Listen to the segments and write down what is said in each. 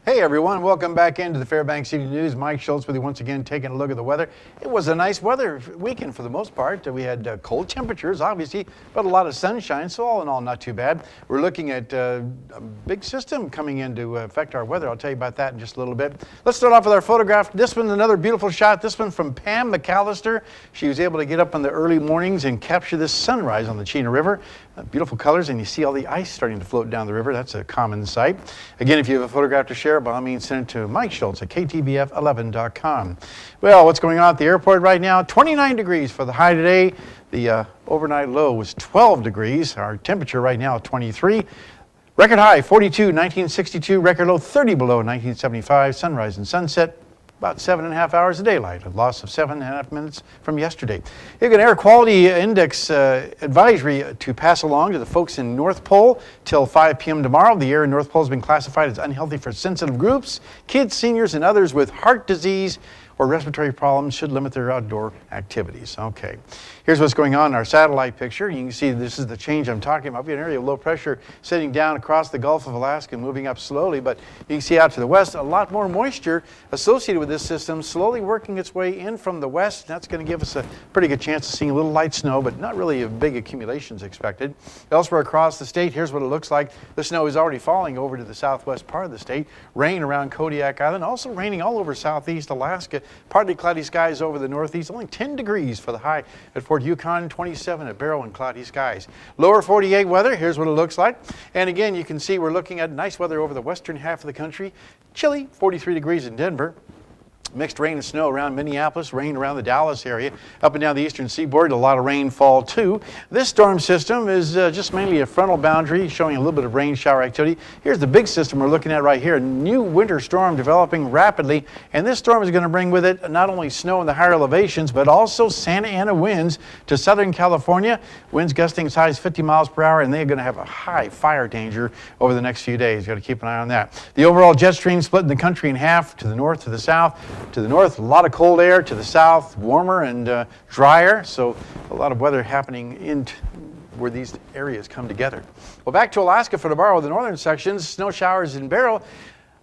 Hey everyone, welcome back into the Fairbanks City News. Mike Schultz with you once again, taking a look at the weather. It was a nice weather weekend for the most part. We had cold temperatures, obviously, but a lot of sunshine, so all in all, not too bad. We're looking at a big system coming in to affect our weather. I'll tell you about that in just a little bit. Let's start off with our photograph. This one, another beautiful shot. This one from Pam McAllister. She was able to get up in the early mornings and capture this sunrise on the Chena River. Beautiful colors, and you see all the ice starting to float down the river. That's a common sight. Again, if you have a photograph to share, by all means, send it to Mike Schultz at KTBF11.com. Well, what's going on at the airport right now? 29 degrees for the high today. The overnight low was 12 degrees. Our temperature right now, 23. Record high, 42, 1962. Record low, 30 below, 1975. Sunrise and sunset, about 7.5 hours of daylight, a loss of 7.5 minutes from yesterday. You have an air quality index advisory to pass along to the folks in North Pole till 5 p.m. tomorrow. The air in North Pole has been classified as unhealthy for sensitive groups. Kids, seniors, and others with heart disease or respiratory problems should limit their outdoor activities. Okay, here's what's going on in our satellite picture. You can see this is the change I'm talking about. We have an area of low pressure sitting down across the Gulf of Alaska, moving up slowly, but you can see out to the west a lot more moisture associated with this system, slowly working its way in from the west. That's going to give us a pretty good chance of seeing a little light snow, but not really a big accumulations expected. Elsewhere across the state, here's what it looks like. The snow is already falling over to the southwest part of the state. Rain around Kodiak Island, also raining all over southeast Alaska. Partly cloudy skies over the northeast, only 10 degrees for the high at Fort Yukon, 27 at Barrow and cloudy skies. Lower 48 weather, here's what it looks like. And again, you can see we're looking at nice weather over the western half of the country. Chilly, 43 degrees in Denver. Mixed rain and snow around Minneapolis, rain around the Dallas area. Up and down the eastern seaboard, a lot of rainfall too. This storm system is just mainly a frontal boundary, showing a little bit of rain shower activity. Here's the big system we're looking at right here, a new winter storm developing rapidly. And this storm is going to bring with it not only snow in the higher elevations, but also Santa Ana winds to Southern California. Winds gusting as high as 50 miles per hour, and they're going to have a high fire danger over the next few days. You've got to keep an eye on that. The overall jet stream splitting the country in half, to the north, to the south. To the north, a lot of cold air. To the south, warmer and drier. So a lot of weather happening in where these areas come together. Well, back to Alaska for tomorrow. The northern sections, snow showers in Barrow.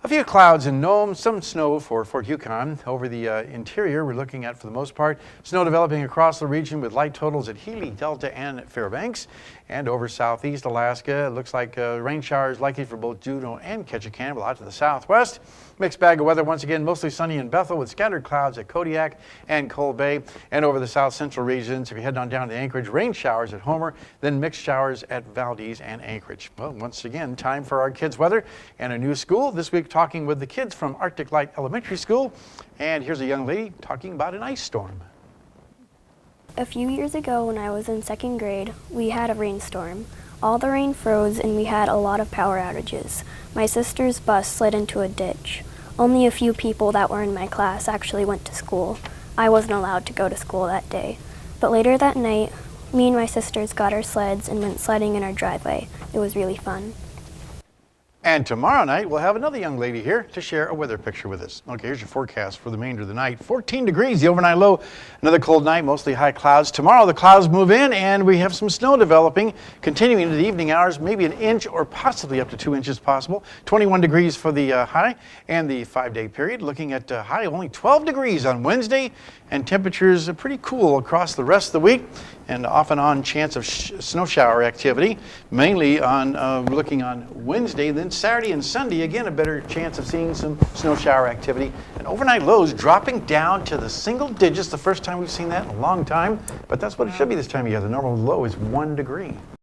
A few clouds in Nome, some snow for Fort Yukon. Over the interior, we're looking at, for the most part, snow developing across the region with light totals at Healy, Delta, and at Fairbanks. And over southeast Alaska, it looks like rain showers likely for both Juneau and Ketchikan, out to the southwest. Mixed bag of weather once again, mostly sunny in Bethel with scattered clouds at Kodiak and Cold Bay. And over the south central regions, if you head on down to Anchorage, rain showers at Homer, then mixed showers at Valdez and Anchorage. Well, once again, time for our kids' weather and a new school. This week, talking with the kids from Arctic Light Elementary School. And here's a young lady talking about an ice storm. A few years ago when I was in second grade, we had a rainstorm. All the rain froze and we had a lot of power outages. My sister's bus slid into a ditch. Only a few people that were in my class actually went to school. I wasn't allowed to go to school that day. But later that night, me and my sisters got our sleds and went sledding in our driveway. It was really fun. And tomorrow night, we'll have another young lady here to share a weather picture with us. Okay, here's your forecast for the remainder of the night. 14 degrees, the overnight low. Another cold night, mostly high clouds. Tomorrow, the clouds move in, and we have some snow developing, continuing into the evening hours, maybe an inch or possibly up to 2 inches possible. 21 degrees for the high and the 5-day period. Looking at high of only 12 degrees on Wednesday, and temperatures are pretty cool across the rest of the week. And off and on chance of snow shower activity, mainly on looking on Wednesday, then Saturday and Sunday, again, a better chance of seeing some snow shower activity. And overnight lows dropping down to the single digits, the first time we've seen that in a long time, but that's what it should be this time of year. The normal low is 1 degree.